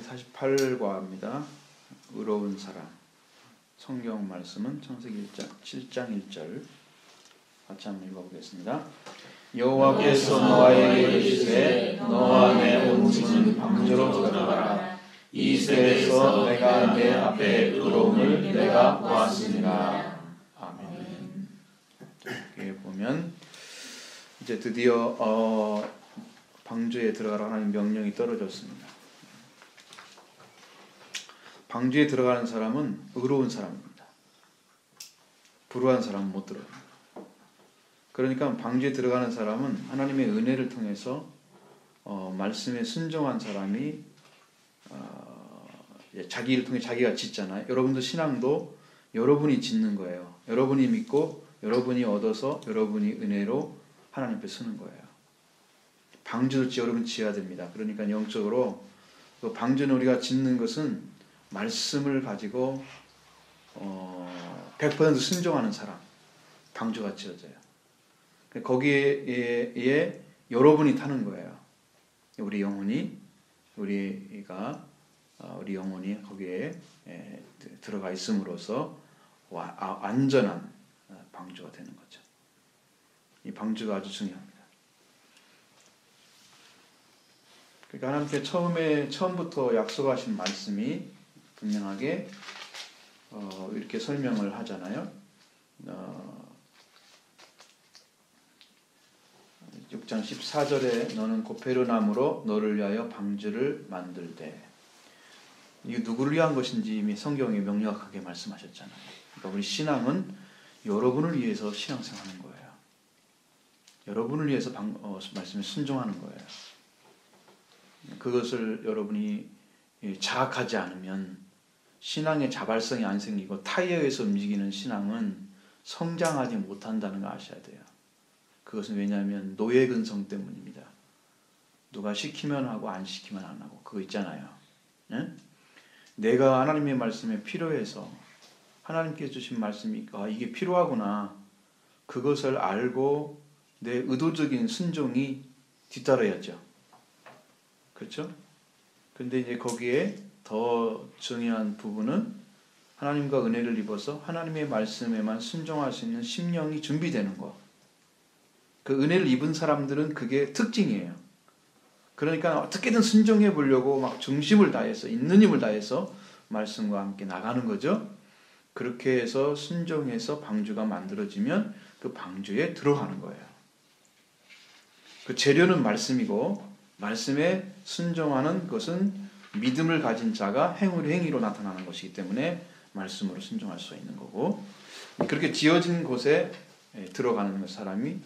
248과입니다. 의로운 사람. 성경 말씀은 창세기 7장 1절 같이 한번 읽어보겠습니다. 여호와께서 노아에게 이르시되 너와 내 온 집은 방주로 들어가라. 이 세대에서 내가 내 앞에 의로움을 내가 보았습니다. 아멘. 여기 보면 이제 드디어 방주에 들어가라 하나님 명령이 떨어졌습니다. 방주에 들어가는 사람은 의로운 사람입니다. 불의한 사람은 못 들어갑니다. 그러니까 방주에 들어가는 사람은 하나님의 은혜를 통해서 말씀에 순종한 사람이 자기 일을 통해 자기가 짓잖아요. 여러분도 신앙도 여러분이 짓는 거예요. 여러분이 믿고 여러분이 얻어서 여러분이 은혜로 하나님 앞에 서는 거예요. 방주도 여러분 지어야 됩니다. 그러니까 영적으로 그 방주는 우리가 짓는 것은 말씀을 가지고 100% 순종하는 사람, 방주가 지어져요. 거기에 여러분이 타는 거예요. 우리 영혼이 거기에 들어가 있음으로써 안전한 방주가 되는 거죠. 이 방주가 아주 중요합니다. 그러니까 하나님께 처음부터 약속하신 말씀이 분명하게 이렇게 설명을 하잖아요. 6장 14절에 너는 고페르나무로 너를 위하여 방주를 만들되, 이게 누구를 위한 것인지 이미 성경에 명확하게 말씀하셨잖아요. 그러니까 우리 신앙은 여러분을 위해서 신앙생활하는 거예요. 여러분을 위해서 말씀에 순종하는 거예요. 그것을 여러분이 자각하지 않으면 신앙의 자발성이 안 생기고 타에 의해서 움직이는 신앙은 성장하지 못한다는 거 아셔야 돼요. 그것은 왜냐하면 노예 근성 때문입니다. 누가 시키면 하고 안 시키면 안 하고 그거 있잖아요. 네? 내가 하나님의 말씀에 필요해서 하나님께서 주신 말씀이 이게 필요하구나, 그것을 알고 내 의도적인 순종이 뒤따라야죠. 그렇죠? 근데 이제 거기에 더 중요한 부분은 하나님과 은혜를 입어서 하나님의 말씀에만 순종할 수 있는 심령이 준비되는 것. 그 은혜를 입은 사람들은 그게 특징이에요. 그러니까 어떻게든 순종해 보려고 막 중심을 다해서 있는 힘을 다해서 말씀과 함께 나가는 거죠. 그렇게 해서 순종해서 방주가 만들어지면 그 방주에 들어가는 거예요. 그 재료는 말씀이고 말씀에 순종하는 것은 믿음을 가진 자가 행위로 나타나는 것이기 때문에 말씀으로 순종할 수 있는 거고, 그렇게 지어진 곳에 들어가는 사람이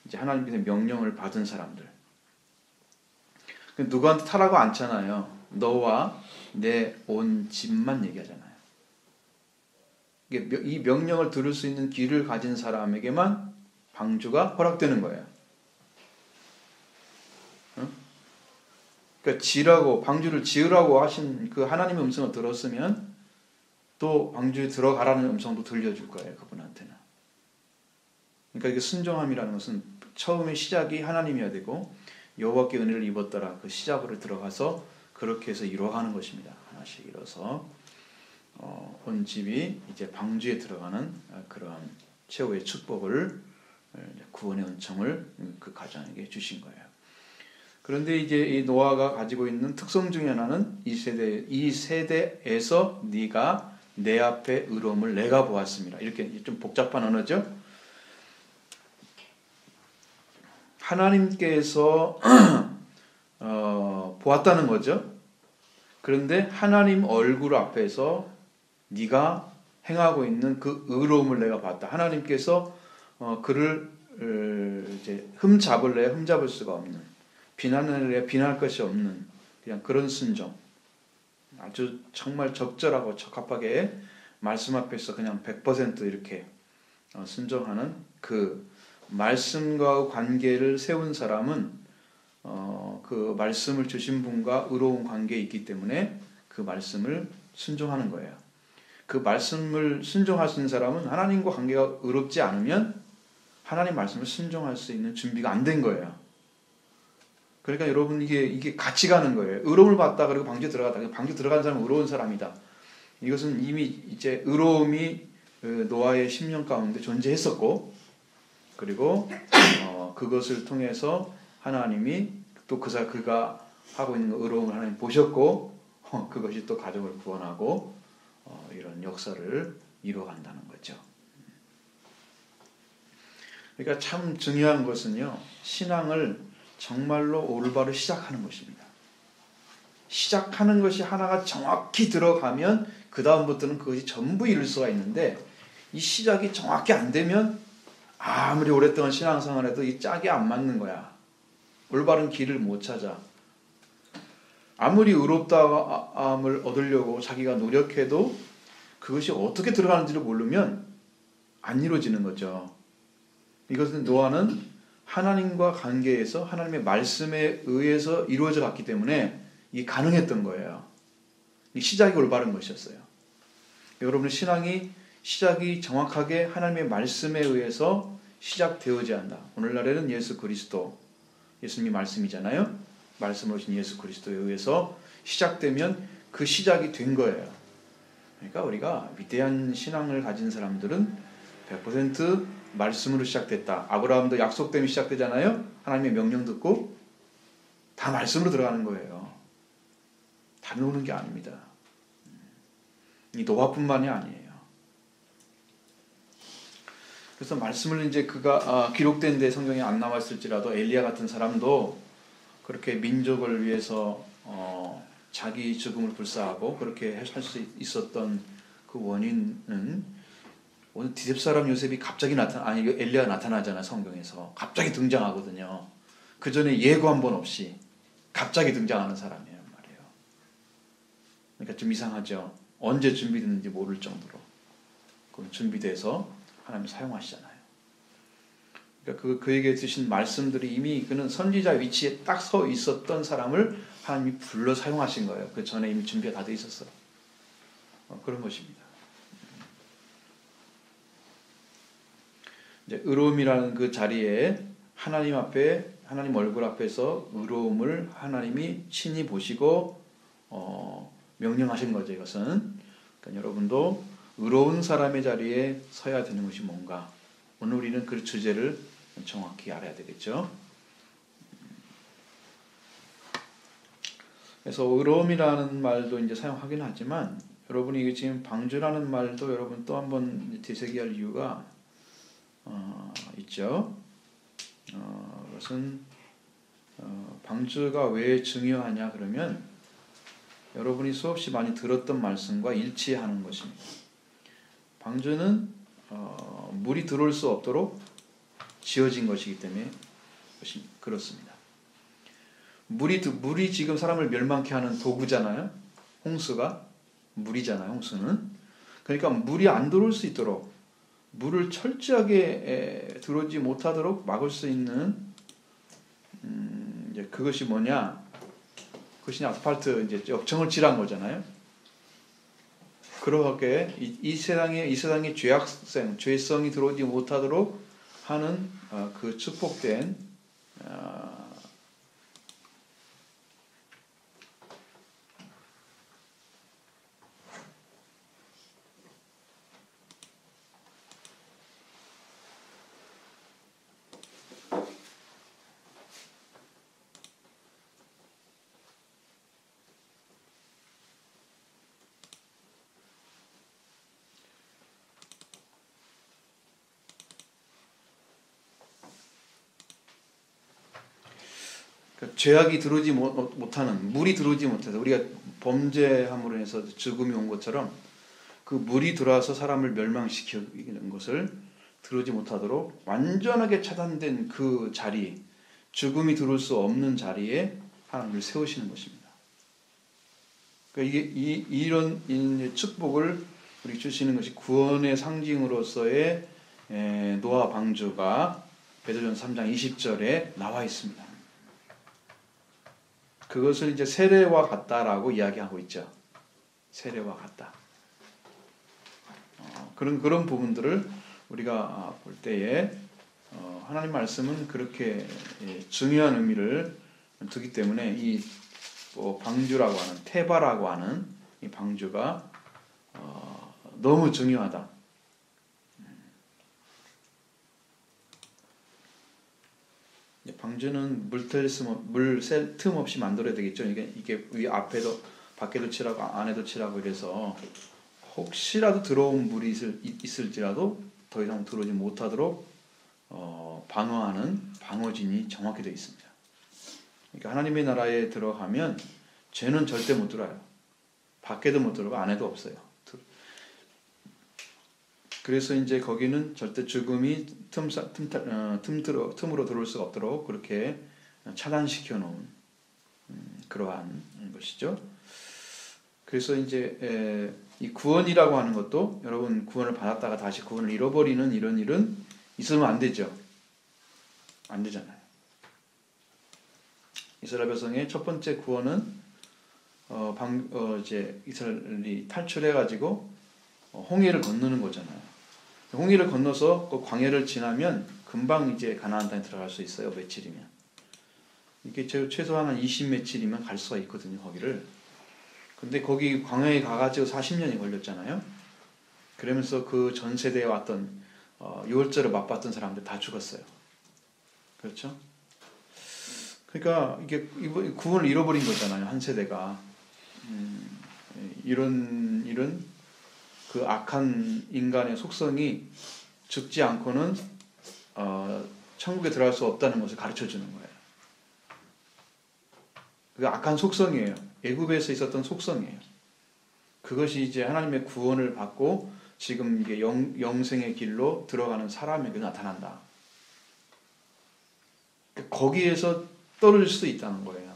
이제 하나님께서 명령을 받은 사람들. 누구한테 타라고 않잖아요. 너와 내 온 집만 얘기하잖아요. 이 명령을 들을 수 있는 귀를 가진 사람에게만 방주가 허락되는 거예요. 그러니까 방주를 지으라고 하신 그 하나님의 음성을 들었으면 또 방주에 들어가라는 음성도 들려줄 거예요, 그분한테는. 그러니까 이게 순종함이라는 것은 처음에 시작이 하나님이어야 되고 여호와께 은혜를 입었더라, 그 시작으로 들어가서 그렇게 해서 이루어가는 것입니다. 하나씩 이뤄서 온 집이 이제 방주에 들어가는 그런 최후의 축복을, 구원의 은총을 그 가정에게 주신 거예요. 그런데 이제 이 노아가 가지고 있는 특성 중에 하나는 이 세대에서 네가 내 앞에 의로움을 내가 보았습니다. 이렇게 좀 복잡한 언어죠. 하나님께서 보았다는 거죠. 그런데 하나님 얼굴 앞에서 네가 행하고 있는 그 의로움을 내가 봤다. 하나님께서 그를 이제 흠잡을 수가 없는, 비난을 비난할 것이 없는 그냥 그런 순종, 아주 정말 적절하고 적합하게 말씀 앞에서 그냥 100% 이렇게 순종하는 그 말씀과 관계를 세운 사람은 그 말씀을 주신 분과 의로운 관계에 있기 때문에 그 말씀을 순종하는 거예요. 그 말씀을 순종하시는 사람은 하나님과 관계가 의롭지 않으면 하나님 말씀을 순종할 수 있는 준비가 안 된 거예요. 그러니까 여러분 이게 같이 가는 거예요. 의로움을 받다 그리고 방주에 들어갔다. 방주 들어간 사람은 의로운 사람이다. 이것은 이미 이제 의로움이 노아의 10년 가운데 존재했었고, 그리고 그것을 통해서 하나님이 또 그가 하고 있는 의로움을 하나님 보셨고, 그것이 또 가족을 구원하고 이런 역사를 이루어간다는 거죠. 그러니까 참 중요한 것은요, 신앙을 정말로 올바로 시작하는 것입니다. 시작하는 것이 하나가 정확히 들어가면 그 다음부터는 그것이 전부 이룰 수가 있는데, 이 시작이 정확히 안 되면 아무리 오랫동안 신앙생활 해도 이 짝이 안 맞는 거야. 올바른 길을 못 찾아. 아무리 의롭다함을 얻으려고 자기가 노력해도 그것이 어떻게 들어가는지를 모르면 안 이루어지는 거죠. 이것은 노아는 하나님과 관계에서 하나님의 말씀에 의해서 이루어져 갔기 때문에 이게 가능했던 거예요. 이 시작이 올바른 것이었어요. 여러분의 신앙이 시작이 정확하게 하나님의 말씀에 의해서 시작되어야 한다. 오늘날에는 예수 그리스도, 예수님이 말씀이잖아요. 말씀으로 오신 예수 그리스도에 의해서 시작되면 그 시작이 된 거예요. 그러니까 우리가 위대한 신앙을 가진 사람들은 100% 말씀으로 시작됐다. 아브라함도 약속 때문에 시작되잖아요. 하나님의 명령 듣고 다 말씀으로 들어가는 거예요. 다른 오는 게 아닙니다. 이 노아뿐만이 아니에요. 그래서 말씀을 이제 그가 기록된 데 성경에 안 나왔을지라도 엘리야 같은 사람도 그렇게 민족을 위해서 자기 죽음을 불사하고 그렇게 할 수 있었던 그 원인은, 오늘 디셉 사람 요셉이 갑자기 엘리야가 나타나잖아요. 성경에서 갑자기 등장하거든요. 그 전에 예고 한 번 없이 갑자기 등장하는 사람이에요 말이에요. 그러니까 좀 이상하죠. 언제 준비됐는지 모를 정도로 그 준비돼서 하나님이 사용하시잖아요. 그러니까 그에게 주신 말씀들이 이미 그는 선지자 위치에 딱 서 있었던 사람을 하나님이 불러 사용하신 거예요. 그 전에 이미 준비가 다 돼 있었어요. 그런 것입니다. 이제 의로움이라는 그 자리에 하나님 앞에, 하나님 얼굴 앞에서 의로움을 하나님이 친히 보시고 명령하신 거죠. 이것은 그러니까 여러분도 의로운 사람의 자리에 서야 되는 것이 뭔가, 오늘 우리는 그 주제를 정확히 알아야 되겠죠. 그래서 의로움이라는 말도 이제 사용하긴 하지만, 여러분이 지금 방주라는 말도 여러분 또 한번 되새겨야 할 이유가 있죠. 그것은 방주가 왜 중요하냐 그러면 여러분이 수없이 많이 들었던 말씀과 일치하는 것입니다. 방주는 물이 들어올 수 없도록 지어진 것이기 때문에 그렇습니다. 물이 지금 사람을 멸망케 하는 도구잖아요. 홍수가 물이잖아요. 홍수는. 그러니까 물이 안 들어올 수 있도록, 물을 철저하게 들어오지 못하도록 막을 수 있는 이제 그것이 뭐냐? 그것이 아스팔트 이제 역청을 칠한 거잖아요. 그렇게 이 세상에 죄성이 들어오지 못하도록 하는 그 축복된 죄악이 들어오지 못하는, 물이 들어오지 못해서 우리가 범죄함으로 해서 죽음이 온 것처럼 그 물이 들어와서 사람을 멸망시키는 것을 들어오지 못하도록 완전하게 차단된 그 자리, 죽음이 들어올 수 없는 자리에 하나님을 세우시는 것입니다. 그러니까 이런 축복을 우리 주시는 것이 구원의 상징으로서의 노아 방주가 베드로전서 3장 20절에 나와 있습니다. 그것을 이제 세례와 같다라고 이야기하고 있죠. 세례와 같다. 그런 부분들을 우리가 볼 때에 하나님 말씀은 그렇게 중요한 의미를 두기 때문에 이 방주라고 하는 테바라고 하는 이 방주가 너무 중요하다. 방주는 물셀 틈 없이 만들어야 되겠죠. 이게 위 앞에도 밖에도 칠하고 안에도 칠하고 이래서 혹시라도 들어온 물이 있을지라도 더 이상 들어오지 못하도록 방어하는 방어진이 정확히 되어 있습니다. 그러니까 하나님의 나라에 들어가면 죄는 절대 못 들어와요. 밖에도 못 들어가고 안에도 없어요. 그래서 이제 거기는 절대 죽음이 틈으로 들어올 수가 없도록 그렇게 차단시켜 놓은 그러한 것이죠. 그래서 이제 이 구원이라고 하는 것도 여러분 구원을 받았다가 다시 구원을 잃어버리는 이런 일은 있으면 안 되죠. 안 되잖아요. 이스라엘 백성의 첫 번째 구원은 이제 이스라엘이 탈출해가지고 홍해를 건너는 거잖아요. 홍해를 건너서 그 광야를 지나면 금방 이제 가나안 땅에 들어갈 수 있어요. 며칠이면. 이게 최소한 한 20며칠이면 갈 수가 있거든요. 거기를. 근데 거기 광야에 가가지고 40년이 걸렸잖아요. 그러면서 그 전 세대에 왔던 유월절을 맛봤던 사람들 다 죽었어요. 그렇죠? 그러니까 이게 구원을 잃어버린 거잖아요. 한 세대가. 이런 그 악한 인간의 속성이 죽지 않고는 천국에 들어갈 수 없다는 것을 가르쳐 주는 거예요. 그 악한 속성이에요. 애굽에서 있었던 속성이에요. 그것이 이제 하나님의 구원을 받고 지금 이게 영생의 길로 들어가는 사람에게 나타난다. 거기에서 떨어질 수도 있다는 거예요.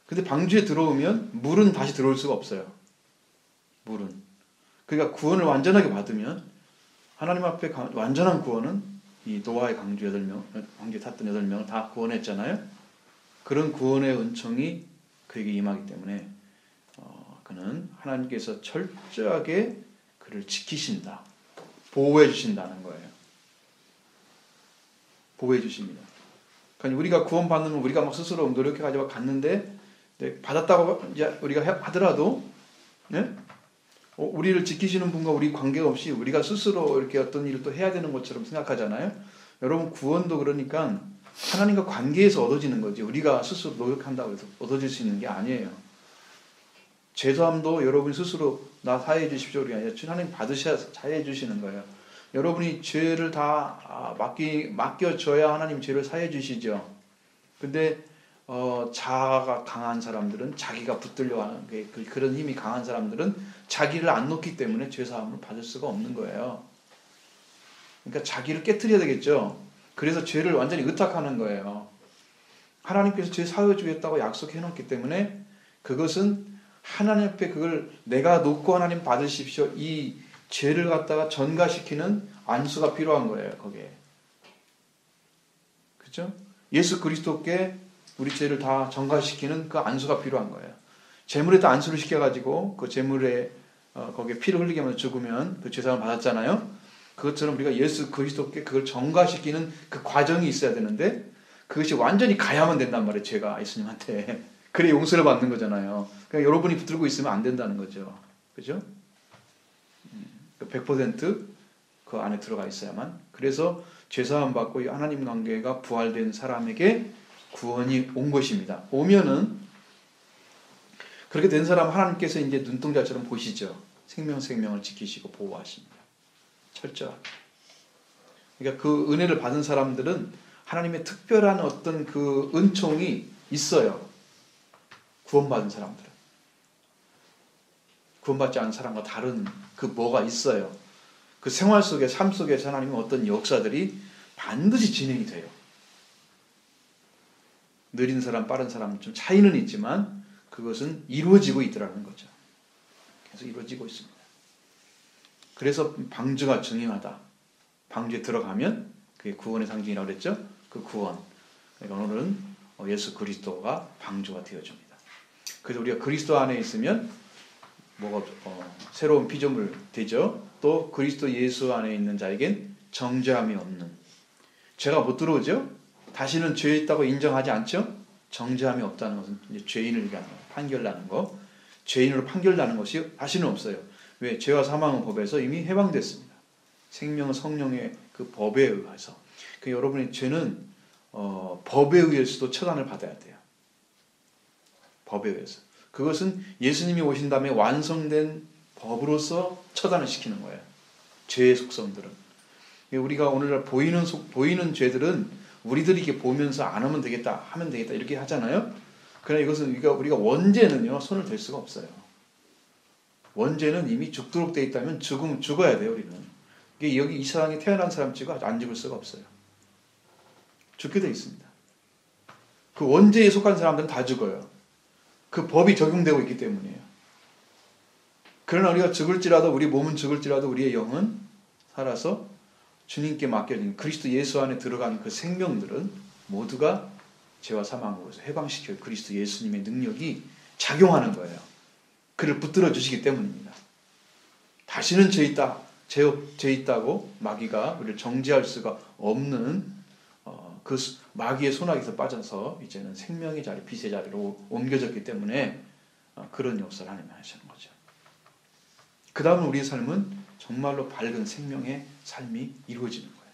근데 방주에 들어오면 물은 다시 들어올 수가 없어요. 물은. 그러니까 구원을 완전하게 받으면 하나님 앞에 완전한 구원은 이 노아의 강주에 탔던 8명을 다 구원했잖아요. 그런 구원의 은총이 그에게 임하기 때문에 그는 하나님께서 철저하게 그를 지키신다. 보호해 주신다는 거예요. 보호해 주십니다. 그러니까 우리가 구원받는 건 우리가 막 스스로 노력해가지고 갔는데 받았다고 우리가 하더라도 네? 우리를 지키시는 분과 우리 관계가 없이 우리가 스스로 이렇게 어떤 일을 또 해야 되는 것처럼 생각하잖아요. 여러분 구원도 그러니까 하나님과 관계에서 얻어지는 거지 우리가 스스로 노력한다고 해서 얻어질 수 있는 게 아니에요. 죄사함도 여러분이 스스로 나 사해해 주십시오 그게 아니라 하나님 받으셔야 사해해 주시는 거예요. 여러분이 죄를 다 맡겨줘야 하나님 죄를 사해해 주시죠. 근데 자아가 강한 사람들은 자기가 붙들려 하는 그런 힘이 강한 사람들은 자기를 안 놓기 때문에 죄사함을 받을 수가 없는 거예요. 그러니까 자기를 깨트려야 되겠죠. 그래서 죄를 완전히 의탁하는 거예요. 하나님께서 죄 사해 주겠다고 약속해 놓기 때문에 그것은 하나님 앞에 그걸 내가 놓고 하나님 받으십시오. 이 죄를 갖다가 전가시키는 안수가 필요한 거예요. 거기에. 그렇죠? 예수 그리스도께 우리 죄를 다 전가시키는 그 안수가 필요한 거예요. 제물에다 안수를 시켜가지고 그 제물에 거기에 피를 흘리게 하면 죽으면 그 죄사함을 받았잖아요. 그것처럼 우리가 예수 그리스도께 그걸 전가시키는 그 과정이 있어야 되는데 그것이 완전히 가야만 된단 말이에요. 죄가 예수님한테. 그래 용서를 받는 거잖아요. 그러니까 여러분이 붙들고 있으면 안 된다는 거죠. 그죠? 100% 그 안에 들어가 있어야만. 그래서 죄사함 받고 하나님 관계가 부활된 사람에게 구원이 온 것입니다. 오면은 그렇게 된 사람 하나님께서 이제 눈동자처럼 보시죠. 생명을 지키시고 보호하십니다. 철저하게. 그러니까 그 은혜를 받은 사람들은 하나님의 특별한 어떤 그 은총이 있어요. 구원받은 사람들은. 구원받지 않은 사람과 다른 그 뭐가 있어요. 그 생활 속에 삶 속에서 하나님은 어떤 역사들이 반드시 진행이 돼요. 느린 사람, 빠른 사람 좀 차이는 있지만 그것은 이루어지고 있더라는 거죠. 계속 이루어지고 있습니다. 그래서 방주가 중요하다. 방주에 들어가면 그게 구원의 상징이라고 그랬죠. 그 구원. 그러니까 오늘은 예수 그리스도가 방주가 되어줍니다. 그래서 우리가 그리스도 안에 있으면 뭐가 새로운 피조물 되죠. 또 그리스도 예수 안에 있는 자에겐 정죄함이 없는. 죄가 못 들어오죠. 다시는 죄 있다고 인정하지 않죠. 정죄함이 없다는 것은 이제 죄인을 얘기하는 거예요. 판결나는 거. 죄인으로 판결나는 것이 다시는 없어요. 왜? 죄와 사망은 법에서 이미 해방됐습니다. 생명은 성령의 그 법에 의해서. 그 여러분의 죄는 법에 의해서도 처단을 받아야 돼요. 법에 의해서. 그것은 예수님이 오신 다음에 완성된 법으로서 처단을 시키는 거예요. 죄의 속성들은. 우리가 오늘날 보이는 죄들은 우리들이 이렇게 보면서 안 하면 되겠다, 하면 되겠다 이렇게 하잖아요. 그러나 이것은 우리가 원죄는요 손을 댈 수가 없어요. 원죄는 이미 죽도록 돼 있다면 죽어야 돼요. 우리는. 이게 여기 이 세상에 태어난 사람 치고 안 죽을 수가 없어요. 죽게 돼 있습니다. 그 원죄에 속한 사람들은 다 죽어요. 그 법이 적용되고 있기 때문이에요. 그러나 우리가 죽을지라도, 우리 몸은 죽을지라도 우리의 영은 살아서 주님께 맡겨진 그리스도 예수 안에 들어간 그 생명들은 모두가 죄와 사망으로서 해방시켜 그리스도 예수님의 능력이 작용하는 거예요. 그를 붙들어 주시기 때문입니다. 다시는 죄 있다고 마귀가 우리를 정죄할 수가 없는 그 마귀의 손아귀에서 빠져서 이제는 생명의 자리, 빛의 자리로 옮겨졌기 때문에 그런 역사를 하나님이 하시는 거죠. 그 다음은 우리의 삶은 정말로 밝은 생명의 삶이 이루어지는 거예요.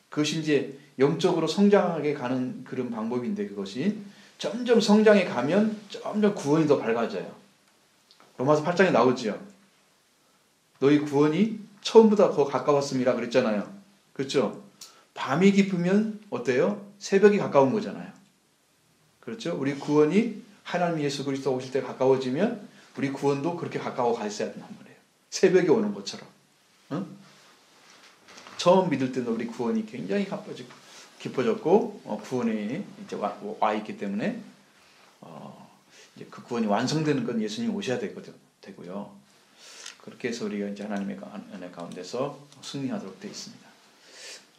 그것이 이제 영적으로 성장하게 가는 그런 방법인데 그것이 점점 성장해 가면 점점 구원이 더 밝아져요. 로마서 8장에 나오죠. 너희 구원이 처음보다 더 가까웠음이라 그랬잖아요. 그렇죠? 밤이 깊으면 어때요? 새벽이 가까운 거잖아요. 그렇죠? 우리 구원이 하나님 예수 그리스도 오실 때 가까워지면 우리 구원도 그렇게 가까워 가 있어야 된단 말이에요. 새벽이 오는 것처럼. 응? 처음 믿을 때는 우리 구원이 굉장히 깊어졌고 구원에 이제 와 있기 때문에 이제 그 구원이 완성되는 건 예수님이 오셔야 되고요. 그렇게 해서 우리가 이제 하나님의 은혜 가운데서 승리하도록 되어 있습니다.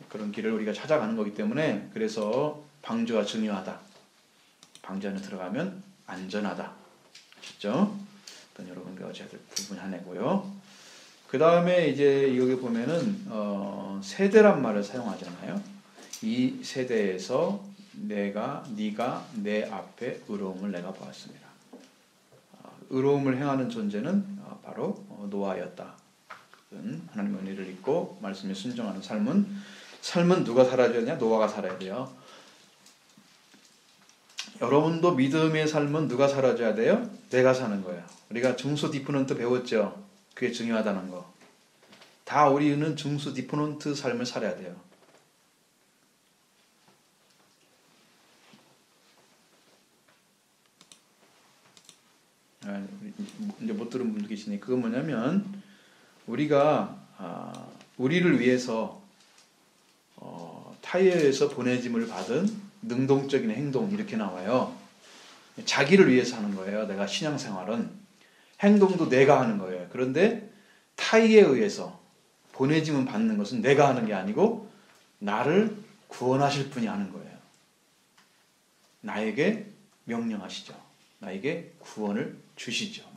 그런 길을 우리가 찾아가는 거기 때문에 그래서 방주가 중요하다. 방주 안에 들어가면 안전하다. 아셨죠? 여러분과 어찌해야 될 부분 하나고요. 그 다음에 이제 여기 보면은 세대란 말을 사용하잖아요. 이 세대에서 네가 내 앞에 의로움을 내가 보았습니다. 의로움을 행하는 존재는 바로 노아였다. 하나님의 은혜를 잊고 말씀에 순종하는 삶은 누가 살아야 되냐? 노아가 살아야 돼요. 여러분도 믿음의 삶은 누가 살아줘야 돼요? 내가 사는 거예요. 우리가 중수 디포넌트 배웠죠? 그게 중요하다는 거. 다 우리는 중수 디포넌트 삶을 살아야 돼요. 이제 못 들은 분들 계시네. 그건 뭐냐면 우리가 우리를 위해서 타이어에서 보내짐을 받은 능동적인 행동 이렇게 나와요. 자기를 위해서 하는 거예요. 내가 신앙생활은 행동도 내가 하는 거예요. 그런데 타이에 의해서 보내짐을 받는 것은 내가 하는 게 아니고 나를 구원하실 분이 하는 거예요. 나에게 명령하시죠. 나에게 구원을 주시죠.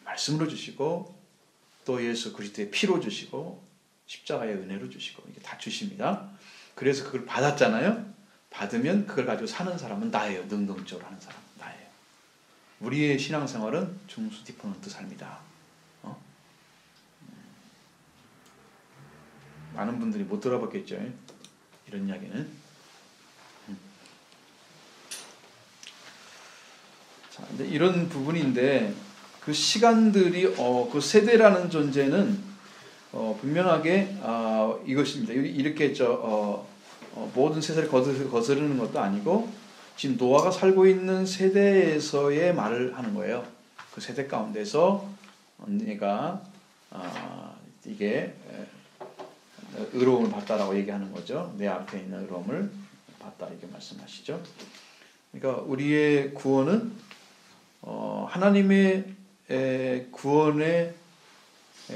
말씀으로 주시고 또 예수 그리스도의 피로 주시고 십자가의 은혜로 주시고 이게 다 주십니다. 그래서 그걸 받았잖아요. 받으면 그걸 가지고 사는 사람은 나예요. 능동적으로 하는 사람은 나예요. 우리의 신앙생활은 중수 디포넌트 삶이다. 많은 분들이 못 들어봤겠죠. 이런 이야기는. 자, 근데 이런 부분인데 그 시간들이 그 세대라는 존재는 분명하게 이것입니다. 이렇게 모든 세대를 거스르는 것도 아니고 지금 노아가 살고 있는 세대에서의 말을 하는 거예요. 그 세대 가운데서 내가 이게 의로움을 받다라고 얘기하는 거죠. 내 앞에 있는 의로움을 받다 이렇게 말씀하시죠. 그러니까 우리의 구원은 하나님의 구원의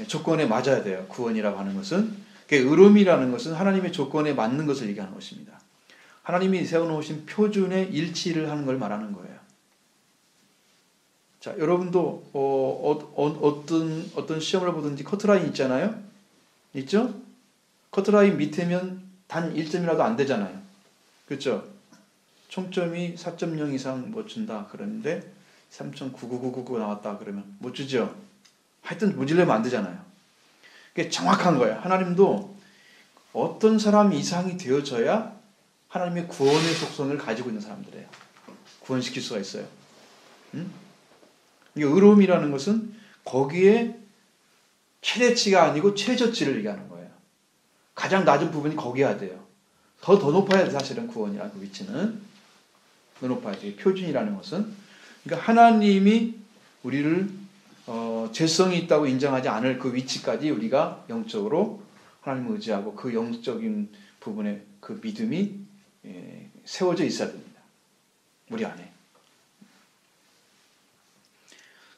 조건에 맞아야 돼요. 구원이라고 하는 것은 의로움이라는 것은 하나님의 조건에 맞는 것을 얘기하는 것입니다. 하나님이 세워놓으신 표준의 일치를 하는 걸 말하는 거예요. 자, 여러분도 어떤 시험을 보든지 커트라인 있잖아요. 있죠? 커트라인 밑에면 단 1점이라도 안 되잖아요. 그렇죠? 총점이 4.0 이상 못 준다 그러는데 3.99999 나왔다 그러면 못 주죠. 하여튼 모질려면 안 되잖아요. 그게 정확한 거예요. 하나님도 어떤 사람이 이상이 되어져야 하나님의 구원의 속성을 가지고 있는 사람들이에요. 구원시킬 수가 있어요. 이게 의로움이라는 것은 거기에 최대치가 아니고 최저치를 얘기하는 거예요. 가장 낮은 부분이 거기야 돼요. 더 높아야 돼 사실은 구원이라는 그 위치는. 더 높아야 돼요. 표준이라는 것은. 그러니까 하나님이 우리를 죄성이 있다고 인정하지 않을 그 위치까지 우리가 영적으로 하나님을 의지하고 그 영적인 부분에 그 믿음이 세워져 있어야 됩니다. 우리 안에.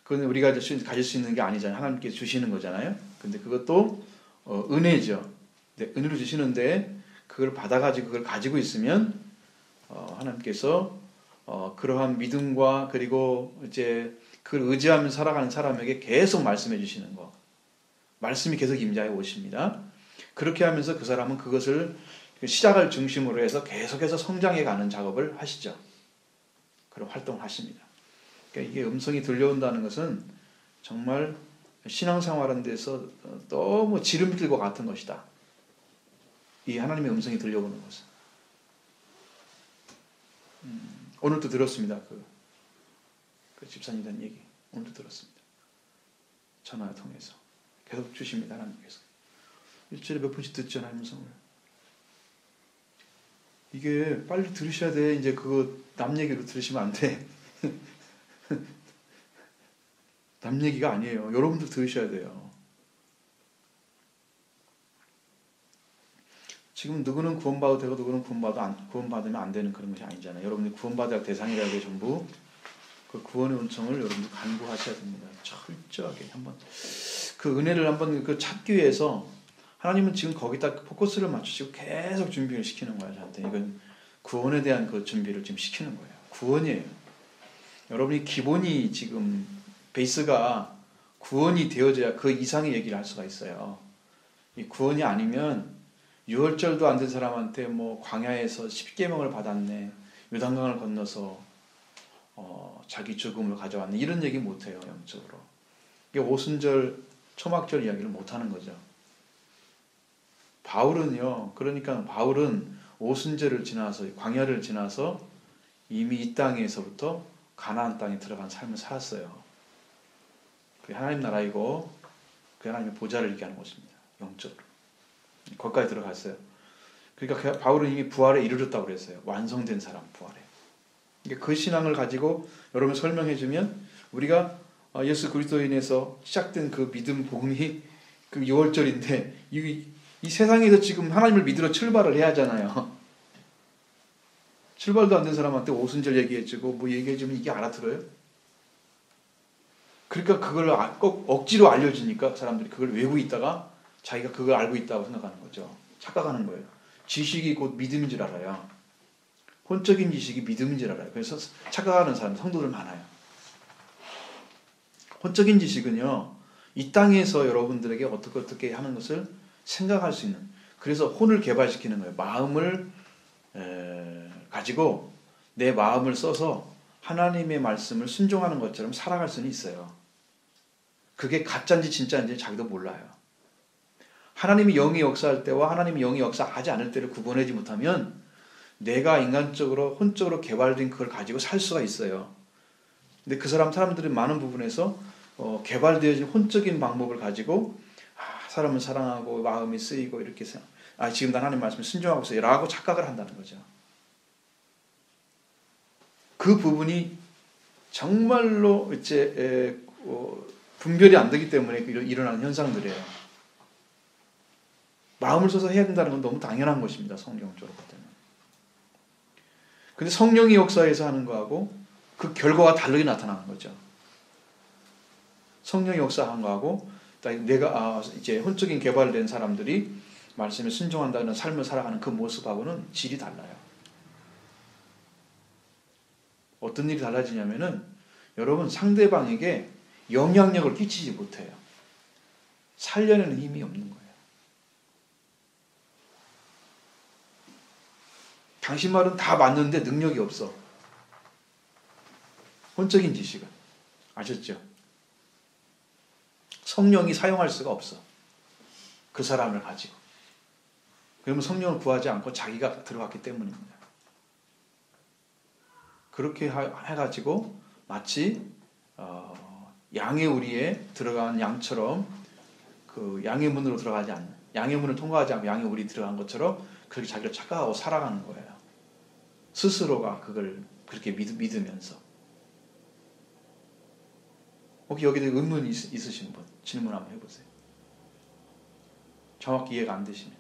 그건 우리가 가질 수 있는 게 아니잖아요. 하나님께서 주시는 거잖아요. 근데 그것도 은혜죠. 네, 은혜로 주시는데 그걸 받아가지고 그걸 가지고 있으면 하나님께서 그러한 믿음과 그리고 이제 그걸 의지하며 살아가는 사람에게 계속 말씀해 주시는 거. 말씀이 계속 임자해 오십니다. 그렇게 하면서 그 사람은 그것을 시작을 중심으로 해서 계속해서 성장해 가는 작업을 하시죠. 그런 활동을 하십니다. 그러니까 이게 음성이 들려온다는 것은 정말 신앙생활하는 데서 너무 지름길과 같은 것이다. 이 하나님의 음성이 들려오는 것은. 오늘도 들었습니다. 그 집사님 된 얘기. 오늘도 들었습니다. 전화 통해서. 계속 주십니다. 하나님께서. 일주일에 몇 번씩 듣죠. 하나님 음성을. 이게 빨리 들으셔야 돼. 이제 그거 남 얘기로 들으시면 안 돼. 남 얘기가 아니에요. 여러분들 들으셔야 돼요. 지금 누구는 구원받아도 되고 누구는 구원받으면 안 되는 그런 것이 아니잖아요. 여러분들이 구원받아야 할 대상이라는 게 전부 그 구원의 은총을 여러분들 간구하셔야 됩니다. 철저하게 한번 그 은혜를 한번 그 찾기 위해서 하나님은 지금 거기다 포커스를 맞추시고 계속 준비를 시키는 거예요. 저한테 이건 구원에 대한 그 준비를 지금 시키는 거예요. 구원이에요. 여러분이 기본이 지금 베이스가 구원이 되어져야 그 이상의 얘기를 할 수가 있어요. 이 구원이 아니면 유월절도 안 된 사람한테 뭐 광야에서 10계명을 받았네, 요단강을 건너서 자기 죽음을 가져왔네 이런 얘기 못해요. 영적으로. 이게 오순절 초막절 이야기를 못하는 거죠. 바울은요. 그러니까 바울은 오순절을 지나서 광야를 지나서 이미 이 땅에서부터 가나안 땅에 들어간 삶을 살았어요. 그게 하나님 나라이고 그 하나님의 보좌를 얘기하는 것입니다. 영적으로. 거기까지 들어갔어요. 그러니까 바울은 이미 부활에 이르렀다고 그랬어요. 완성된 사람 부활에. 그 신앙을 가지고 여러분 설명해주면 우리가 예수 그리스도인에서 시작된 그 믿음 복음이 그 6월절인데 이 세상에서 지금 하나님을 믿으러 출발을 해야 하잖아요. 출발도 안 된 사람한테 오순절 얘기해주고 뭐 얘기해주면 이게 알아들어요? 그러니까 그걸 꼭 억지로 알려주니까 사람들이 그걸 외우고 있다가 자기가 그걸 알고 있다고 생각하는 거죠. 착각하는 거예요. 지식이 곧 믿음인 줄 알아요. 혼적인 지식이 믿음인 줄 알아요. 그래서 착각하는 사람, 성도들 많아요. 혼적인 지식은요, 이 땅에서 여러분들에게 어떻게 하는 것을 생각할 수 있는, 그래서 혼을 개발시키는 거예요. 마음을 가지고 내 마음을 써서 하나님의 말씀을 순종하는 것처럼 살아갈 수는 있어요. 그게 가짜인지 진짜인지 자기도 몰라요. 하나님이 영이 역사할 때와 하나님이 영이 역사하지 않을 때를 구분하지 못하면 내가 인간적으로 혼적으로 개발된 그걸 가지고 살 수가 있어요. 근데 그 사람들은 많은 부분에서 개발되어진 혼적인 방법을 가지고 사람을 사랑하고 마음이 쓰이고 이렇게 지금 난 하나님 말씀에 순종하고 있어요 라고 착각을 한다는 거죠. 그 부분이 정말로 이제 분별이 안 되기 때문에 일어나는 현상들이에요. 마음을 써서 해야 된다는 건 너무 당연한 것입니다. 성경적으로 볼 때는. 근데 성령이 역사에서 하는 거하고 그 결과가 다르게 나타나는 거죠. 성령이 역사한 거하고 내가 이제 혼적인 개발된 사람들이 말씀에 순종한다는 삶을 살아가는 그 모습하고는 질이 달라요. 어떤 일이 달라지냐면은 여러분 상대방에게 영향력을 끼치지 못해요. 살려내는 힘이 없는 거예요. 당신 말은 다 맞는데 능력이 없어. 혼적인 지식은. 아셨죠? 성령이 사용할 수가 없어. 그 사람을 가지고. 그러면 성령을 구하지 않고 자기가 들어갔기 때문입니다. 그렇게 해가지고 마치 양의 우리에 들어간 양처럼 그 양의 문으로 들어가지 않는, 양의 문을 통과하지 않고 양의 우리 들어간 것처럼 그렇게 자기를 착각하고 살아가는 거예요. 스스로가 그걸 그렇게 믿으면서. 혹시 여기에 의문 있으신 분 질문 한번 해보세요. 정확히 이해가 안 되시면.